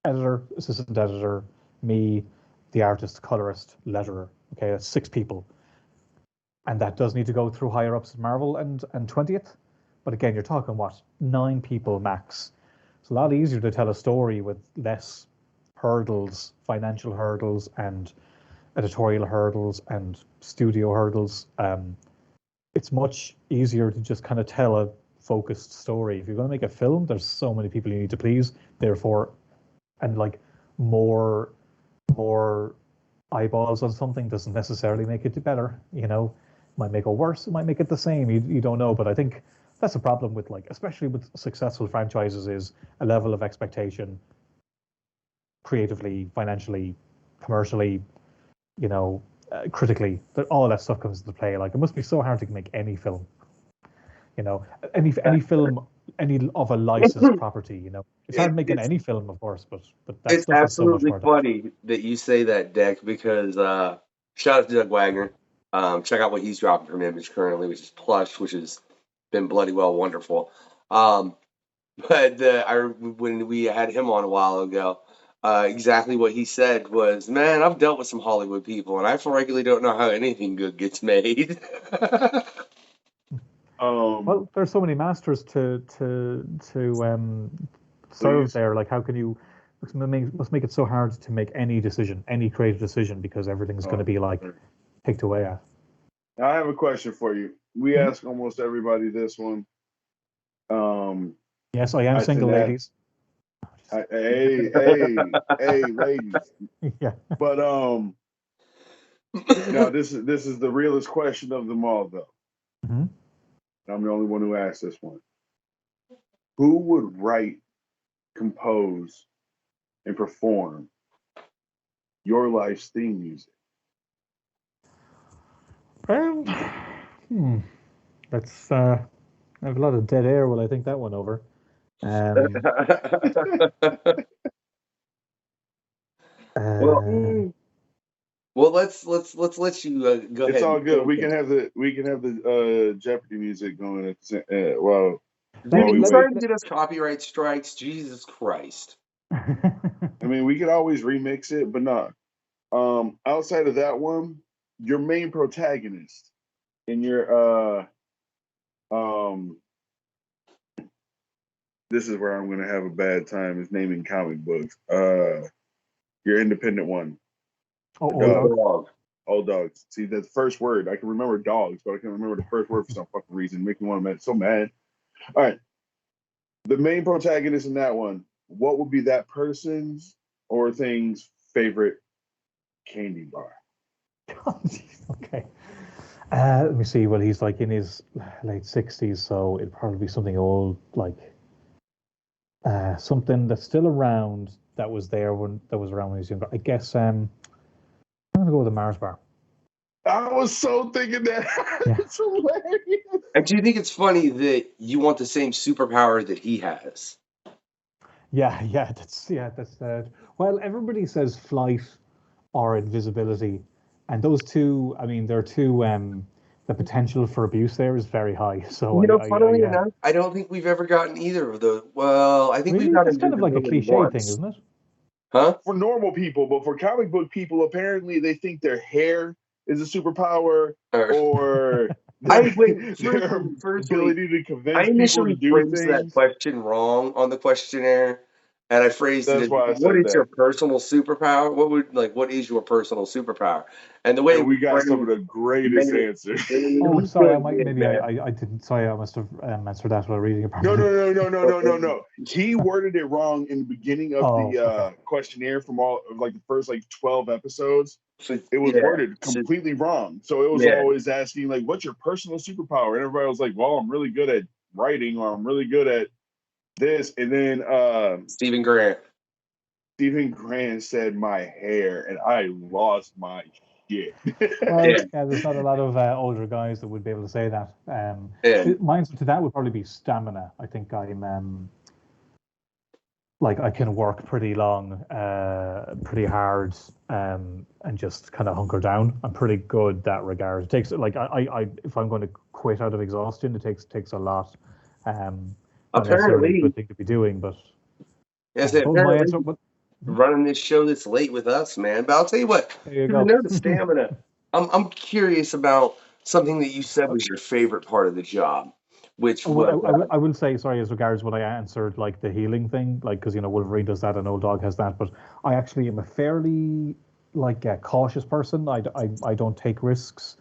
Editor, assistant editor, me, the artist, colorist, letterer. Okay, that's 6 people. And that does need to go through higher ups at Marvel and 20th. But again, you're talking, 9 people max. It's a lot easier to tell a story with less hurdles, financial hurdles and editorial hurdles and studio hurdles. It's much easier to just kind of tell a focused story. If you're going to make a film, there's so many people you need to please. Therefore, and like more eyeballs on something doesn't necessarily make it better. You know, it might make it worse. It might make it the same. You don't know. But I think that's a problem with, like, especially with successful franchises, is a level of expectation, creatively, financially, commercially, you know, critically. That all that stuff comes into play. Like, it must be so hard to make any film. You know, any film, any of a licensed property. You know, it's hard making any film, of course, but that it's stuff absolutely is so much funny that you say that, Deck, because shout out to Doug Wagner. Check out what he's dropping from Image currently, which is Plush, which has been bloody well wonderful. But when we had him on a while ago, exactly what he said was, "Man, I've dealt with some Hollywood people, and I regularly don't know how anything good gets made." Well, there's so many masters to serve there. Like, how can you? Must make it so hard to make any decision, any creative decision, because everything's going to be like picked away at. I have a question for you. We ask almost everybody this one. Yes, I am single, ladies. Hey, ladies. Yeah. But now this is the realest question of them all, though. Mm-hmm. I'm the only one who asked this one. Who would write, compose, and perform your life's theme music? That's I have a lot of dead air while I think that one over. Well, let's let you go ahead. It's all good. We can have the Jeopardy music going at well. Dude, he's starting to get us copyright strikes. Jesus Christ. I mean, we could always remix it, but not. Outside of that one, your main protagonist in your this is where I'm gonna have a bad time is naming comic books. Your independent one. Old dogs. See, the first word. I can remember dogs, but I can't remember the first word for some fucking reason. Make me want to so mad. All right. The main protagonist in that one, what would be that person's or thing's favorite candy bar? Okay. Let me see. Well, he's like in his late 60s, so it'd probably be something old, like something that's still around that was around when he was younger. I guess I'm gonna go with the Mars bar. I was so thinking that. Yeah. It's hilarious. And do you think it's funny that you want the same superpower that he has? Yeah, that's well, everybody says flight or invisibility, and those two. I mean, they're two. The potential for abuse there is very high. So funnily enough, I don't think we've ever gotten either of those. Well, I think really? we've gotten. It's kind of like a cliche thing, isn't it? Huh? For normal people, but for comic book people, apparently they think their hair is a superpower, or their ability to convince people to do things. That question wrong on the questionnaire, and I phrased it as, "What is your personal superpower? What is your personal superpower?" And the way we got some of the greatest answers. Oh, sorry, I didn't. Sorry, I must have answered that while reading it. No. He worded it wrong in the beginning of the questionnaire from all like the first 12 episodes. It was worded completely wrong. So it was always asking like, "What's your personal superpower?" And everybody was like, "Well, I'm really good at writing, or I'm really good at this." And then Stephen Grant said my hair, and I lost my shit. Well, there's not a lot of older guys that would be able to say that. Mine to that would probably be stamina. I think I'm I can work pretty long, pretty hard, and just kind of hunker down. I'm pretty good that regard. It takes I if I'm going to quit out of exhaustion, it takes a lot. Not necessarily a good thing to be doing, but running this show this late with us, man. But I'll tell you what, you know the stamina. I'm curious about something that you said was your favorite part of the job. Which I will say, sorry, as regards what I answered, like the healing thing, like because Wolverine does that and Old Dog has that, but I actually am a fairly cautious person. I don't take risks,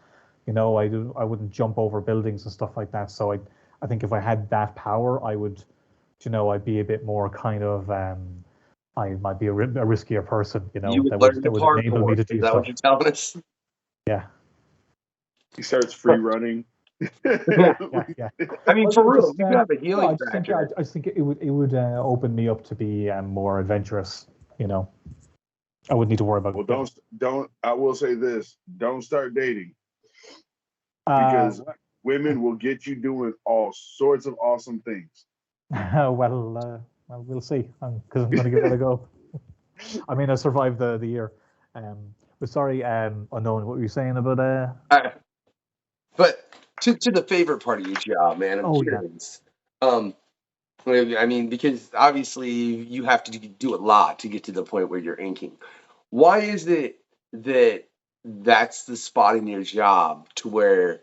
I wouldn't jump over buildings and stuff like that. So I think if I had that power, I would, I'd be a bit more kind of I might be a riskier person, that would enable me to do stuff. Is that what you're telling us? Yeah. He starts free running. Yeah. I mean, for real, you have a healing factor. I think it would open me up to be more adventurous. I wouldn't need to worry about. Well, don't. I will say this: don't start dating, because women will get you doing all sorts of awesome things. Well, we'll see. Because I'm going to give it a go. I mean, I survived the year. But sorry, unknown. What were you saying about? But to the favorite part of your job, man. I'm curious. Yeah. I mean, because obviously you have to do a lot to get to the point where you're inking. Why is it that that's the spot in your job to where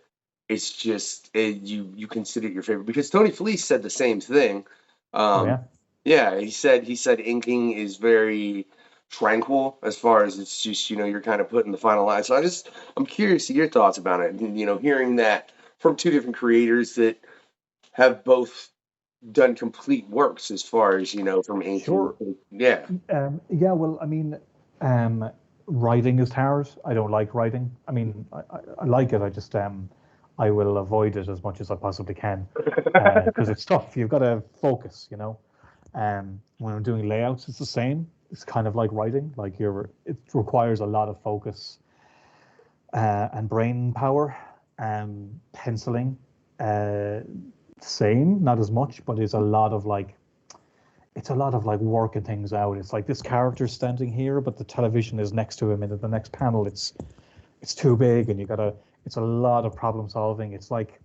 it's just you consider it your favorite? Because Tony Fleece said the same thing. Yeah, he said inking is very tranquil as far as it's just, you're kind of putting the final line. So I'm curious to your thoughts about it. And, hearing that from two different creators that have both done complete works as far as, from inking. Sure. Yeah. Yeah, well, I mean, writing is hard. I don't like writing. I mean, I like it. I just I will avoid it as much as I possibly can because it's tough. You've got to focus, when I'm doing layouts, it's the same. It's kind of like writing. Like it requires a lot of focus and brain power. Penciling, same, not as much, but it's a lot of like working things out. It's like this character's standing here, but the television is next to him, and in the next panel, it's too big, and it's a lot of problem solving. It's like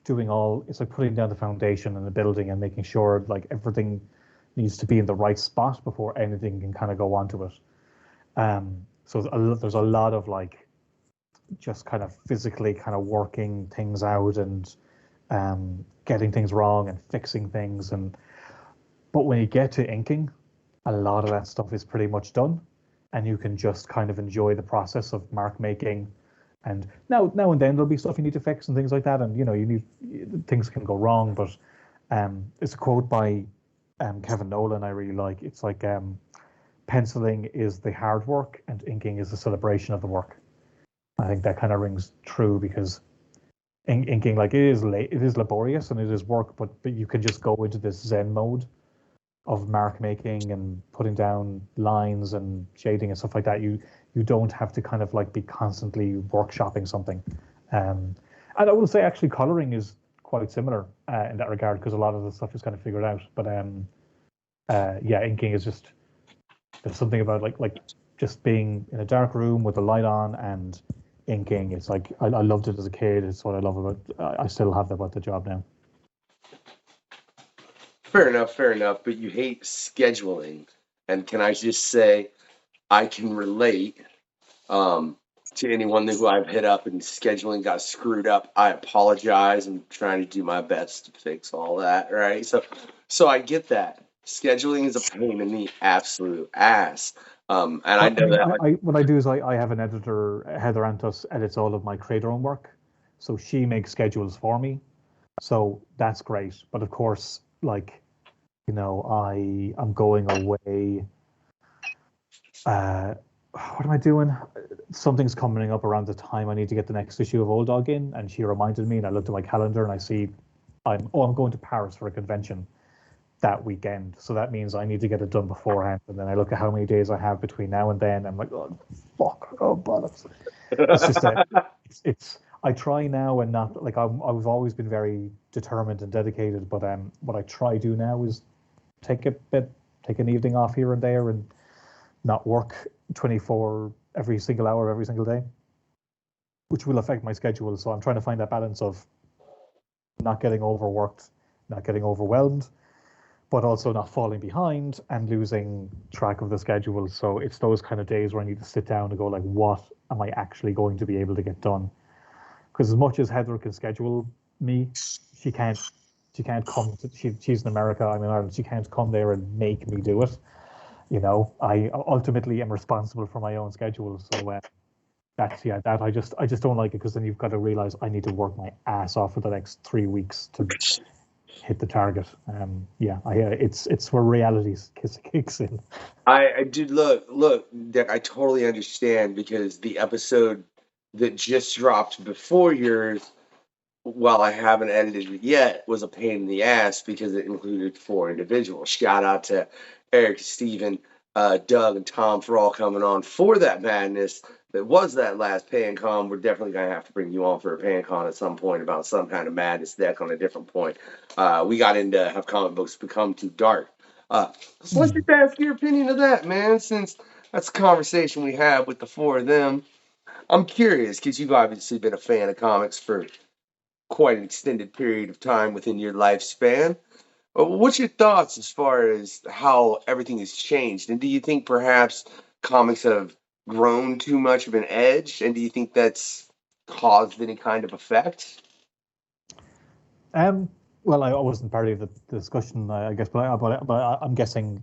putting down the foundation in the building and making sure like everything needs to be in the right spot before anything can kind of go onto it. So there's a lot of like just kind of physically kind of working things out and getting things wrong and fixing things. But when you get to inking, a lot of that stuff is pretty much done, and you can just kind of enjoy the process of mark making. And now and then there'll be stuff you need to fix and things like that, and things can go wrong. But it's a quote by Kevin Nolan I really like. It's like penciling is the hard work and inking is the celebration of the work. I think that kind of rings true because inking, like, it is laborious and it is work, but you can just go into this Zen mode of mark making and putting down lines and shading and stuff like that. You don't have to kind of like be constantly workshopping something. And I will say actually coloring is quite similar in that regard because a lot of the stuff is kind of figured out. But yeah, inking is just, there's something about like just being in a dark room with the light on and inking. It's like I loved it as a kid. It's what I love about. I still have that about the job now. Fair enough. But you hate scheduling, and can I just say, I can relate to anyone who I've hit up and scheduling got screwed up. I apologize. I'm trying to do my best to fix all that, right? So I get that. Scheduling is a pain in the absolute ass. And I know that. What I do is I have an editor, Heather Antos, edits all of my creator own work. So she makes schedules for me. So that's great. But of course, like, I'm going away. What am I doing? Something's coming up around the time I need to get the next issue of Old Dog in, and she reminded me, and I looked at my calendar and I see I'm going to Paris for a convention that weekend. So that means I need to get it done beforehand. And then I look at how many days I have between now and then. I'm like, oh, fuck, oh, bollocks. It's just I try now and not, like, I've always been very determined and dedicated, but what I try to do now is take an evening off here and there and not work 24 every single hour every single day, which will affect my schedule. So I'm trying to find that balance of not getting overworked, not getting overwhelmed, but also not falling behind and losing track of the schedule. So it's those kind of days where I need to sit down and go, like, what am I actually going to be able to get done? Because as much as Heather can schedule me, she can't come to, she's in America, I'm in Ireland, she can't come there and make me do it. I ultimately am responsible for my own schedule. So that I just don't like it, because then you've got to realize I need to work my ass off for the next 3 weeks to hit the target. It's where reality kicks in. I did look, Dick, I totally understand, because the episode that just dropped before yours, while I haven't edited it yet, was a pain in the ass because it included 4 individuals. Shout out to Eric, Steven, Doug, and Tom for all coming on for that madness that was that last PanCon. We're definitely going to have to bring you on for a PanCon at some point about some kind of madness deck on a different point. We got into Have Comic Books Become Too Dark? So let's just ask your opinion of that, man, since that's a conversation we have with the 4 of them. I'm curious, because you've obviously been a fan of comics for quite an extended period of time within your lifespan. What's your thoughts as far as how everything has changed? And do you think perhaps comics have grown too much of an edge? And do you think that's caused any kind of effect? Well, I wasn't part of the discussion, I guess, but I'm guessing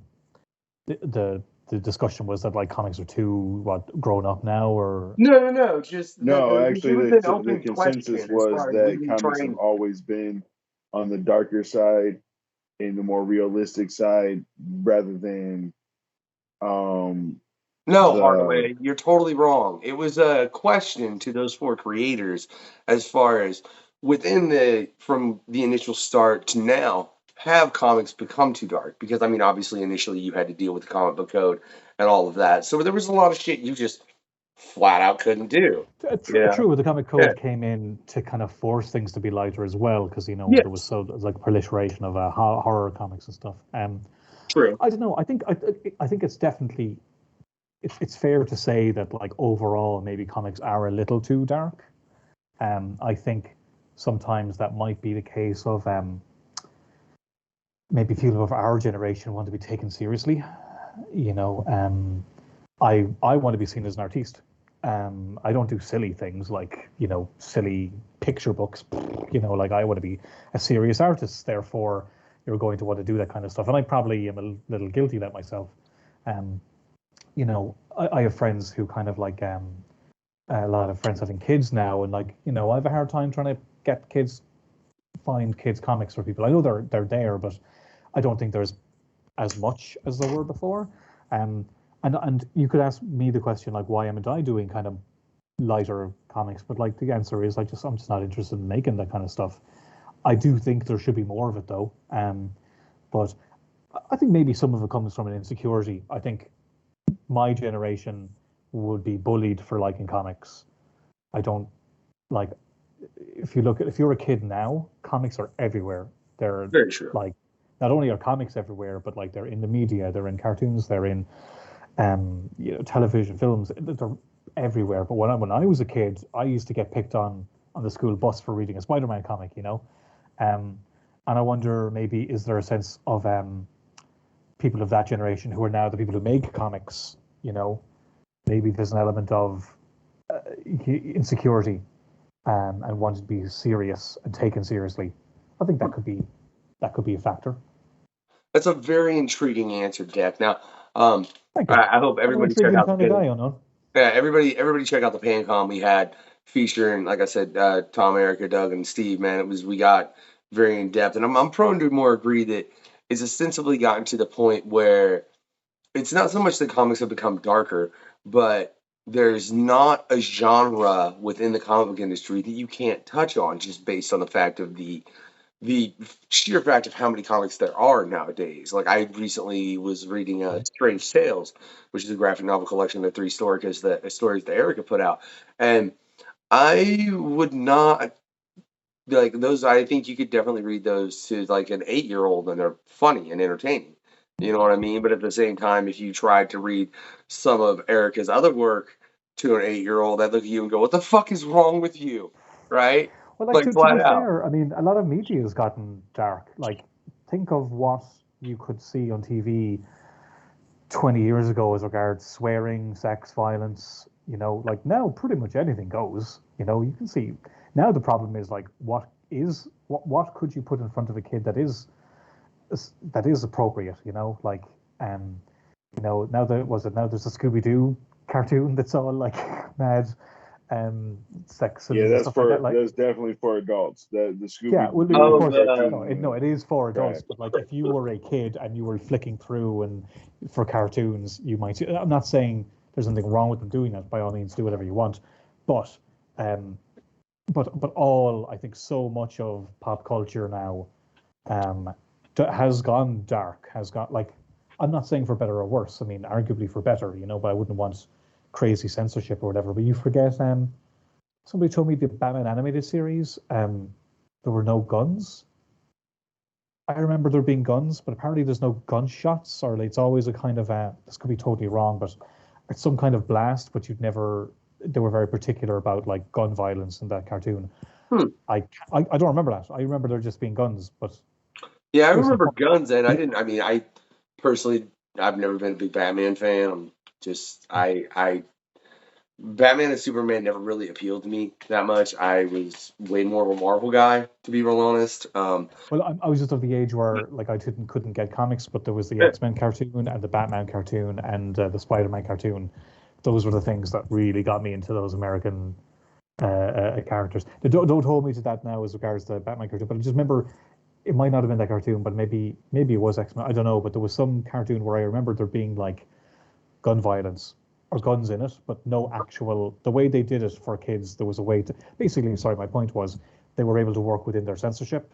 the discussion was that like comics are too grown up now, or No. Just No, it actually, was an the open consensus question as was far as that reading comics have train. always been on the darker side and the more realistic side, rather than No, the Hardaway, you're totally wrong. It was a question to those four creators as far as from the initial start to now, have comics become too dark? Because, I mean, obviously, initially you had to deal with the comic book code and all of that. So there was a lot of shit you just flat out couldn't do. True. The comic Yeah. code came in to kind of force things to be lighter as well, because there was like proliferation of horror comics and stuff. True. I don't know. I think it's definitely it's fair to say that like overall maybe comics are a little too dark. I think sometimes that might be the case of maybe people of our generation want to be taken seriously. I want to be seen as an artiste. I don't do silly things like silly picture books. Like I want to be a serious artist. Therefore, you're going to want to do that kind of stuff. And I probably am a little guilty of that myself. I have friends who kind of like a lot of friends having kids now, and like I have a hard time trying to find kids comics for people. I know they're there, but I don't think there's as much as there were before. And you could ask me the question like, why am I doing kind of lighter comics? But like the answer is I'm just not interested in making that kind of stuff. I do think there should be more of it though. But I think maybe some of it comes from an insecurity. I think my generation would be bullied for liking comics. I don't like if you're a kid now, comics are everywhere. They're very true. Like not only are comics everywhere, but like they're in the media, they're in cartoons, they're in television, films. They're everywhere. But when I was a kid, I used to get picked on the school bus for reading a Spider-Man comic, and I wonder maybe is there a sense of people of that generation who are now the people who make comics, maybe there's an element of insecurity and wanting to be serious and taken seriously. I think that could be a factor. That's a very intriguing answer, Jack. Now, I hope everybody check out everybody check out the Pancom we had featuring, like I said, Tom, Erica, Doug, and Steve. Man, we got very in depth, and I'm prone to more agree that it's ostensibly gotten to the point where it's not so much that comics have become darker, but there's not a genre within the comic book industry that you can't touch on just based on the fact of the sheer fact of how many comics there are nowadays. Like I recently was reading Strange Tales, which is a graphic novel collection of 3 stories that Erica put out, and I would not like those. I think you could definitely read those to like an 8-year-old, and they're funny and entertaining. You know what I mean? But at the same time, if you tried to read some of Erica's other work to an 8-year-old, I'd look at you and go, "What the fuck is wrong with you?" Right? Well, like to be fair, I mean, a lot of media has gotten dark. Like, think of what you could see on TV 20 years ago as regards swearing, sex, violence. Like now, pretty much anything goes. You can see. Now the problem is like, what could you put in front of a kid that is appropriate? Like, now there's a Scooby-Doo cartoon that's all like mad. Sex and that's stuff for like that. that's definitely for adults. The Scooby. Yeah, well, of course, no, it is for adults. Right. But like, if you were a kid and you were flicking through and for cartoons, you might. I'm not saying there's anything wrong with them doing that. By all means, do whatever you want. But all I think so much of pop culture now has gone dark. Has got like, I'm not saying for better or worse. I mean, arguably for better, but I wouldn't want crazy censorship or whatever. But you forget somebody told me the Batman animated series there were no guns. I remember there being guns, but apparently there's no gunshots, or it's always a kind of this could be totally wrong, but it's some kind of blast, but they were very particular about like gun violence in that cartoon. I don't remember that. I remember there just being guns, but yeah, I remember guns, and I personally, I've never been a big Batman fan. I Batman and Superman never really appealed to me that much. I was way more of a Marvel guy, to be real honest. Well, I was just of the age where like I couldn't get comics, but there was the Yeah. X-Men cartoon and the Batman cartoon and the Spider-Man cartoon. Those were the things that really got me into those American characters. Don't hold me to that now as regards to the Batman cartoon, but I just remember it might not have been that cartoon, but maybe it was X-Men. I don't know, but there was some cartoon where I remember there being like gun violence or guns in it, but no actual. The way they did it for kids, there was a way to basically. Sorry, my point was they were able to work within their censorship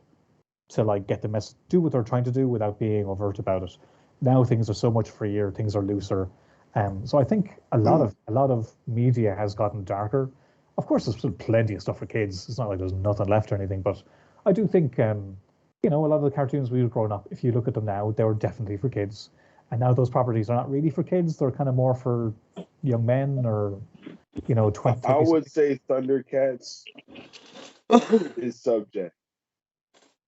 to like get the mess, do what they're trying to do without being overt about it. Now things are so much freer, things are looser. So I think a lot of media has gotten darker. Of course, there's still plenty of stuff for kids. It's not like there's nothing left or anything, but I do think a lot of the cartoons we were growing up, if you look at them now, they were definitely for kids. And now those properties are not really for kids. They're kind of more for young men or, 20. I would say Thundercats is subject.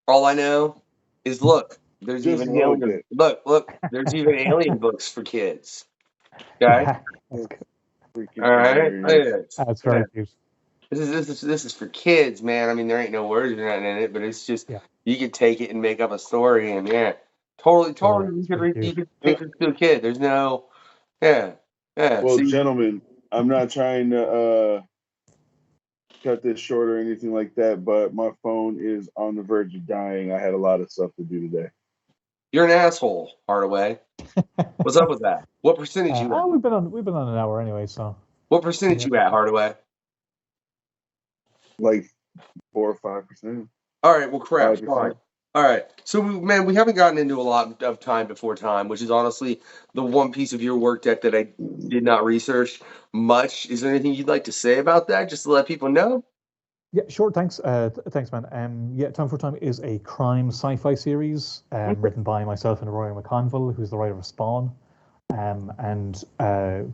All I know is look, there's Just even a little alien. bit. Look, there's even alien books for kids. Okay. Freaking All right. hilarious. That's very cute. This is for kids, man. I mean, there ain't no words or nothing in it, but it's just Yeah. you could take it and make up a story, and totally. Yeah, You could take this to a kid. There's no, yeah. Well, See, gentlemen, I'm not trying to cut this short or anything like that, but my phone is on the verge of dying. I had a lot of stuff to do today. you're an asshole, Hardaway. What's up with that? What percentage you at? we've been on an hour anyway, so What percentage you at, Hardaway? Like 4 or 5%. All right, well, crap. 5%. Fine. All right. So, we haven't gotten into a lot of time before time, which is honestly the one piece of your work deck that I did not research much. Is there anything you'd like to say about that, just to let people know? yeah, sure. Thanks, thanks, man. Yeah, Time for Time is a crime sci-fi series written by myself and Roy McConville, who's the writer of Spawn, and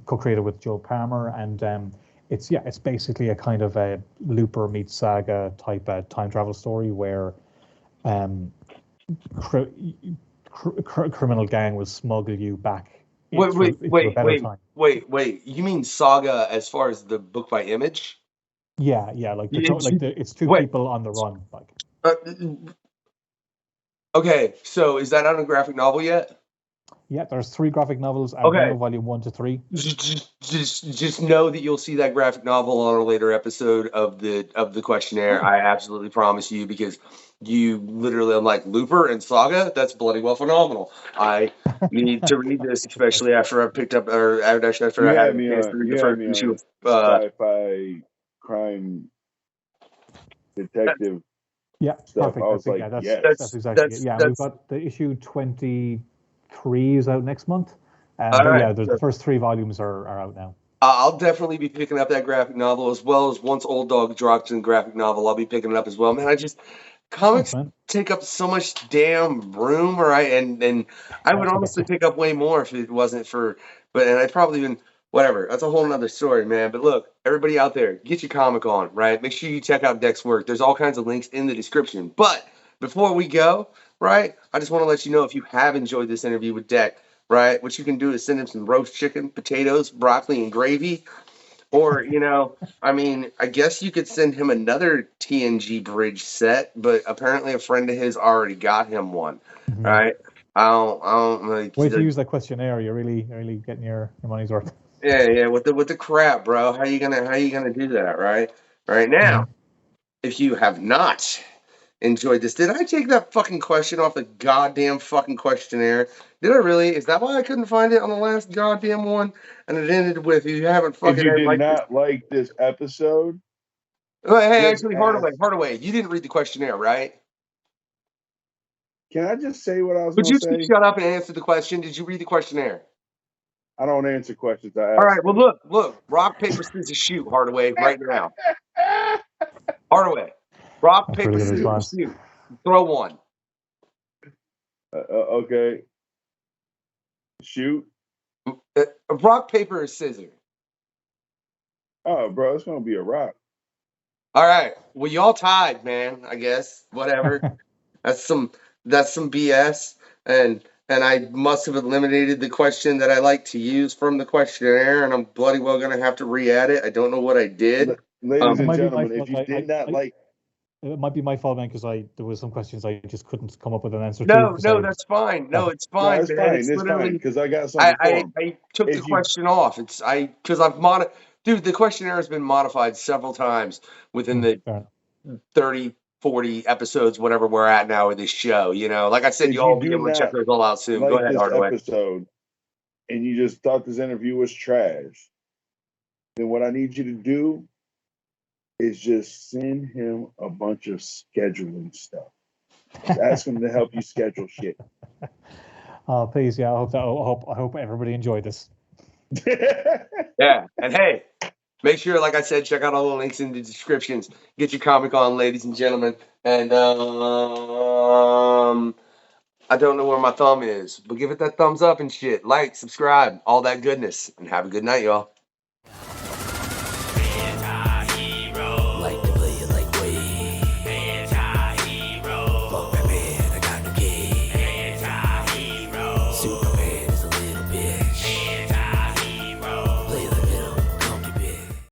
co-created with Joe Palmer. And it's basically a kind of a Looper meets Saga type time travel story where criminal gang will smuggle you back into a better time. Wait. You mean Saga as far as the book by Image? Yeah, like it's two people on the run, like. Okay, so is that not a graphic novel yet? Yeah, there's 3 graphic novels out now, volume 1 to 3. Just know that you'll see that graphic novel on a later episode of the questionnaire. I absolutely promise you, because you literally, I'm like, Looper and Saga, that's bloody well phenomenal. I need to read this, especially after I picked up, or after I had a chance to read the first issue of sci-fi crime detective. Yeah, stuff. perfect. I was like, yes. That's exactly it. Yeah, we've got the issue 23 is out next month. But right. yeah, the first 3 volumes are out now. I'll definitely be picking up that graphic novel, as well as once Old Dog drops in graphic novel, I'll be picking it up as well. Man, comics take up so much damn room, right? And I would honestly pick up way more if it wasn't for, and I'd probably even, whatever. That's a whole nother story, man. But look, everybody out there, get your comic on, right? Make sure you check out Deck's work. There's all kinds of links in the description. But before we go, right, I just want to let you know, if you have enjoyed this interview with Deck, right, what you can do is send him some roast chicken, potatoes, broccoli, and gravy. Or, I guess you could send him another TNG bridge set, but apparently a friend of his already got him one, right? I don't like. Wait to use that questionnaire. You're really getting your money's worth. Yeah. With the crap, bro. How you gonna do that, right? Right now, if you have not enjoyed this, did I take that fucking question off the goddamn fucking questionnaire? Did I really? Is that why I couldn't find it on the last goddamn one? And it ended with, "You haven't fucking." If you did not like this episode. Hey, actually, Hardaway, you didn't read the questionnaire, right? Can I just say what I was going to say? Would you shut up and answer the question? Did you read the questionnaire? I don't answer questions. I ask. All right. Well, look. Rock, paper, scissors, shoot, Hardaway, right now. Hardaway. Rock, paper, scissors, shoot. Throw one. Okay. Shoot. Rock, paper, or scissors? Oh, bro, it's going to be a rock. All right. Well, y'all tied, man, I guess. Whatever. That's some BS. And and I must have eliminated the question that I like to use from the questionnaire, and I'm bloody well going to have to re-add it. I don't know what I did. Ladies and It might be my gentlemen, if fault. you did not like, It might be my fault, man, because there was some questions I just couldn't come up with an answer to. No, 'cause no, I- that's fine. No, it's no, fine, it's man. fine. It's It's fine literally because I got something for him. I took the If you- question off. Because I've dude, the questionnaire has been modified several times within the Fair. 30, 40 episodes, whatever we're at now with this show. You know, like I said, If you'll all you be do able to check not those all out soon. Go like ahead, this Hardaway. episode and you just thought this interview was trash, then what I need you to do is just send him a bunch of scheduling stuff. Ask him to help you schedule shit. Oh, please, yeah. I hope everybody enjoyed this. Yeah, and hey, make sure, like I said, check out all the links in the descriptions. Get your comic on, ladies and gentlemen. And I don't know where my thumb is, but give it that thumbs up and shit. Like, subscribe, all that goodness. And have a good night, y'all. Like to play it like we. Anti-hero. Fuck Batman, I got the key. Anti-hero. Super